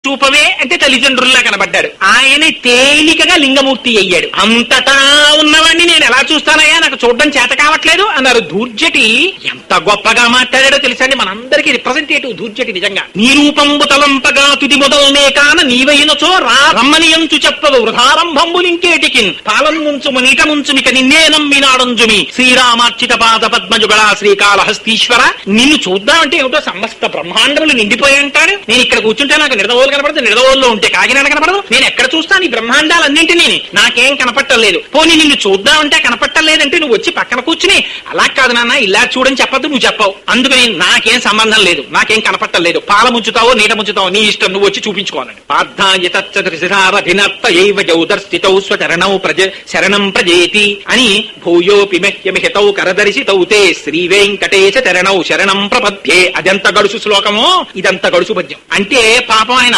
రూపమే అంటే తల్లిదండ్రుల్లా కనబడ్డాడు. ఆయన తేలికగా లింగమూర్తి అయ్యాడు. అంతటా ఉన్నవాడిని నేను ఎలా చూస్తానయ్యా, నాకు చూడడం చేత కావట్లేదు అన్నారు. దూర్జటి ఎంత గొప్పగా మాట్లాడాడో తెలుసండి. మనందరికీ రిప్రజెంటేటివ్ దూర్జటి. నిజంగా నీ రూపంబు తలంపగా తుది మొదలనే కాన నీవైనచో రమ్మనియంచు చెప్పదు వృధారంభంబులింకేటికిన్ పాలం ముంచుము నీట ముంచుమిక నిన్నే నమ్మినాడంజుమి శ్రీరామార్చిత పాద పద్మజుగళా శ్రీకాళహస్తీశ్వర. నిన్ను చూద్దామంటే ఏమిటో సమస్త బ్రహ్మాండములు నిండిపోయి అంటాడు. నేను ఇక్కడ కూర్చుంటే నాకు నిడదవోలు కనపడదు, నిడదవోల్లో ఉంటే కాకినాడ కనపడదు. నేను ఎక్కడ చూస్తాను ఈ బ్రహ్మాండాలన్నింటినీ? నాకేం కనపట్టలేదు. పోనీ నిన్ను చూద్దామంటే కనపట్టలేదంటే నువ్వు వచ్చి పక్కన కూర్చుని అలా కాదు నాన్న ఇలా చూడని చెప్పద్దు, నువ్వు చెప్పవు. అందుకని నాకేం సంబంధం లేదు, నాకేం కనపట్టలేదు. పాల ముంచుతావో నీట ముంచుతావో నీ ఇష్టం, నువ్వు వచ్చి చూపించుకోవాలని. శరణం ప్రజేతి అని భూయోపి మహ్యమిహితౌ కరదర్శితౌ తే శ్రీ వెంకటేశ చరణౌ శరణం ప్రపద్యే. అదెంత గడుసు శ్లోకమో, ఇదంత గడుసు పద్యం. అంటే పాపం ఆయన